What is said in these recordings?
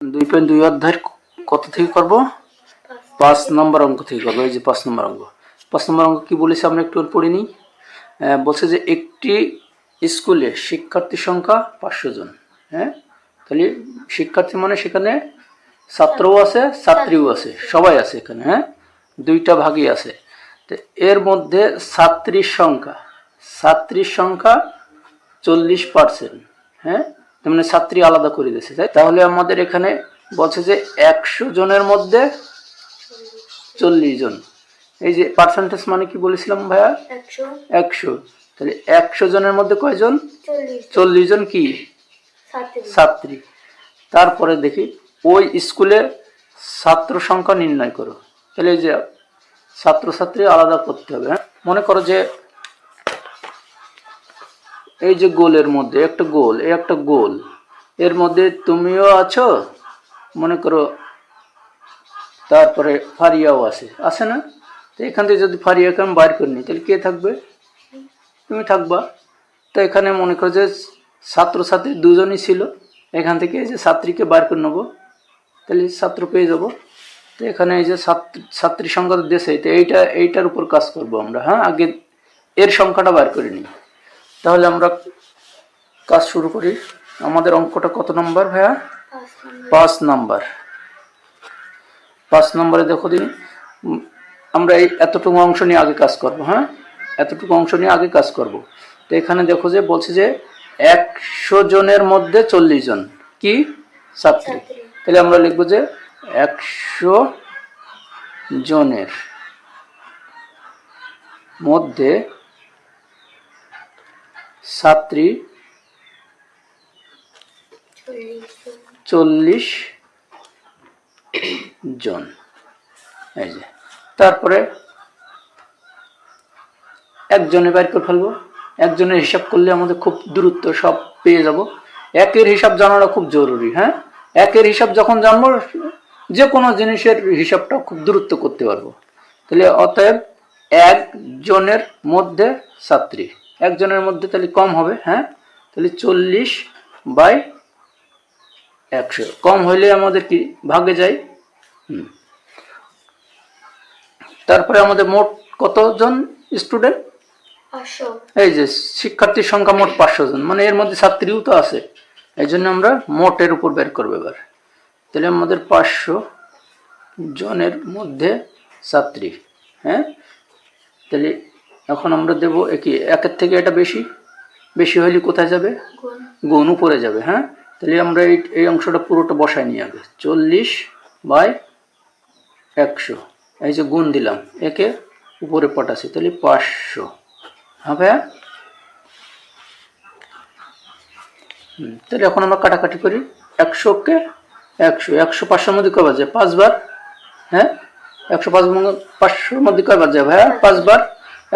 2.2 অধ্যায়ের কত থেকে করব? 5 নম্বর অঙ্ক থেকে করবো। এই যে 5 নম্বর অঙ্ক। 5 নম্বর অঙ্ক কি বলেছে আমরা একটু পড়ে নিই। বলছে যে একটি স্কুলে শিক্ষার্থী সংখ্যা 500 জন। হ্যাঁ, তাহলে শিক্ষার্থী মানে সেখানে ছাত্রও আছে ছাত্রীও আছে, সবাই আছে এখানে। হ্যাঁ, দুইটা ভাগই আছে। তো এর মধ্যে ছাত্রীর সংখ্যা 40%। হ্যাঁ, তার মানে ছাত্রী আলাদা করে দিয়েছে। তাহলে আমাদের এখানে বলছে যে 100 জনের মধ্যে 40 জন। এই যে পার্সেন্টেজ মানে কি বলেছিলাম ভাইয়া? 100। তাহলে 100 জনের মধ্যে কয়জন? 40 জন কি ছাত্রী। তারপরে দেখি ওই স্কুলে ছাত্র সংখ্যা নির্ণয় করো। তাহলে এই যে ছাত্রছাত্রী আলাদা করতে হবে। মনে করো যে এই যে গোলের মধ্যে একটা গোল, এই একটা গোল, এর মধ্যে তুমিও আছো মনে করো, তারপরে ফারিয়াও আছে না? তো এখান থেকে যদি ফারিয়াকে আমি বাইর করে নিই তাহলে কে থাকবে? তুমি থাকবা। তো এখানে মনে করো যে ছাত্রছাত্রী দুজনই ছিল, এখান থেকে এই যে ছাত্রীকে বাইর করে নেবো, তাহলে ছাত্র পেয়ে যাব। তো এখানে এই যে ছাত্রী সংখ্যা দেশে, তো এইটার উপর কাজ করব আমরা। হ্যাঁ, আগে এর সংখ্যাটা বাইর করে নিই। তাহলে আমরা কাজ শুরু করি। আমাদের অঙ্কটা কত নম্বর ভাইয়া? 5 নম্বর। 5 নম্বরে দেখো দিন, আমরা এই এতটুকু অংশ নিয়ে আগে কাজ করব। হ্যাঁ, এতটুকু অংশ নিয়ে আগে কাজ করব। তো এখানে দেখো যে বলছে যে 100 জনের মধ্যে 40 জন কি ছাত্রী। তাহলে আমরা লিখবো যে 100 জনের মধ্যে ছাত্রী 40 জন। এই যে তারপরে একজনে বাইর করে ফেলবো। একজনের হিসাব করলে আমাদের খুব দ্রুত সব পেয়ে যাব। একের হিসাব জানাটা খুব জরুরি। হ্যাঁ, একের হিসাব যখন জানবো যে কোনো জিনিসের হিসাবটা খুব দ্রুত করতে পারবো। তাহলে অতএব একজনের মধ্যে ছাত্রী, একজনের মধ্যে তাহলে কম হবে। হ্যাঁ, তাহলে 40/100। কম হইলে আমাদের কি ভাগে যায়। তারপরে আমাদের মোট কতজন স্টুডেন্ট? এই যে শিক্ষার্থীর সংখ্যা মোট 500 জন, মানে এর মধ্যে ছাত্রীও তো আছে, এই জন্য আমরা মোটের উপর বের করবো এবার। তাহলে আমাদের 500 জনের মধ্যে ছাত্রী। হ্যাঁ, তাহলে এখন আমরা দেবো কি একের থেকে এটা বেশি হলে কোথায় যাবে? গুণ উপরে যাবে। হ্যাঁ, তাহলে আমরা এই অংশটা পুরোটা বসায় নিয়ে আগে 40/100। এই যে গুণ দিলাম, একে উপরে পটাছি, তাহলে 500। হ্যাঁ ভাইয়া, তাহলে এখন আমরা কাটাকাটি করি। 100কে 100 500-র মধ্যে কয়বার যায়? 5 বার। হ্যাঁ, 105-500-র মধ্যে কয়বার যায় ভাইয়া? 5 বার।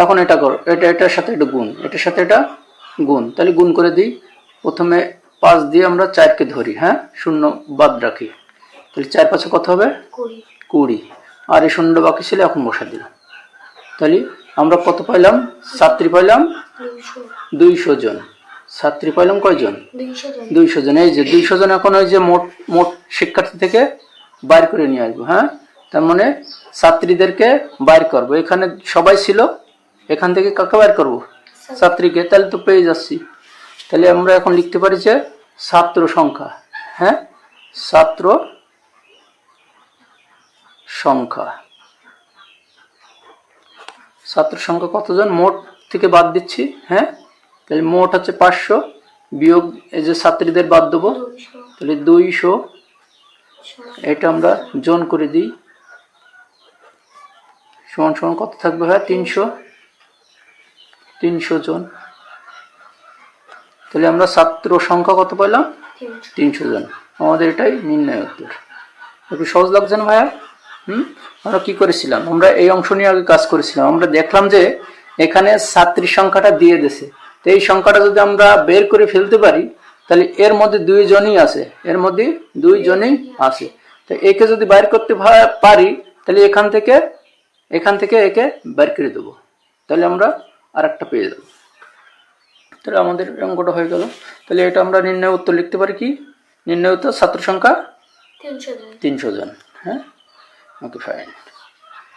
এখন এটা করো, এটার সাথে এটা গুণ, এটার সাথে এটা গুণ, তাহলে গুণ করে দিই। প্রথমে 5 দিয়ে আমরা 4কে ধরি। হ্যাঁ, শূন্য বাদ রাখি, তাহলে 4 5 কত হবে? 20। আর এই শূন্য বাকি ছিল, এখন বসা দিলাম। তাহলে আমরা কত পাইলাম? ছাত্রী পাইলাম 200 জন। ছাত্রী পাইলাম কয়জন? 200 জন। এই যে 200 জন এখন ওই যে মোট শিক্ষার্থী থেকে বাইর করে নিয়ে আসবো। হ্যাঁ, তার মানে ছাত্রীদেরকে বাইর করবো। এখানে সবাই ছিল, এখান থেকে কাকে বাইর করব? ছাত্রীকে। তাহলে তো পেয়ে যাচ্ছি। তাহলে আমরা এখন লিখতে পারি যে ছাত্র সংখ্যা। হ্যাঁ, ছাত্র সংখ্যা কতজন? মোট থেকে বাদ দিচ্ছি। হ্যাঁ, তাহলে মোট হচ্ছে 500, বিয়োগ এই যে ছাত্রীদের বাদ দেবো, তাহলে 200। এটা আমরা যোগ করে দিই, সমান সমান কত থাকবে? হ্যাঁ, 300 জন। তাহলে আমরা ছাত্র সংখ্যা কত পেলাম? 300 জন। আমাদের এটাই নির্ণয় উত্তর। একটু সহজ লাগছে না ভাইয়া? আমরা কি করেছিলাম? আমরা এই অংশ নিয়ে আগে কাজ করেছিলাম। আমরা দেখলাম যে এখানে ছাত্রীর সংখ্যাটা দিয়ে দিয়েছে, তো এই সংখ্যাটা যদি আমরা বের করে ফেলতে পারি তাহলে এর মধ্যে 2 জনই আছে, এর মধ্যে 2 জনই আছে। তো একে যদি বাইর করতে পারি তাহলে এখান থেকে একে বের করে দেবো, তাহলে আমরা আরেকটা পেয়ে যাবো। তাহলে আমাদের অঙ্কটা হয়ে গেল। তাহলে এটা আমরা নির্ণয় উত্তর লিখতে পারি কি? নির্ণয় উত্তর ছাত্র সংখ্যা 300 জন। 300 জন। হ্যাঁ, ওকে ফাইন।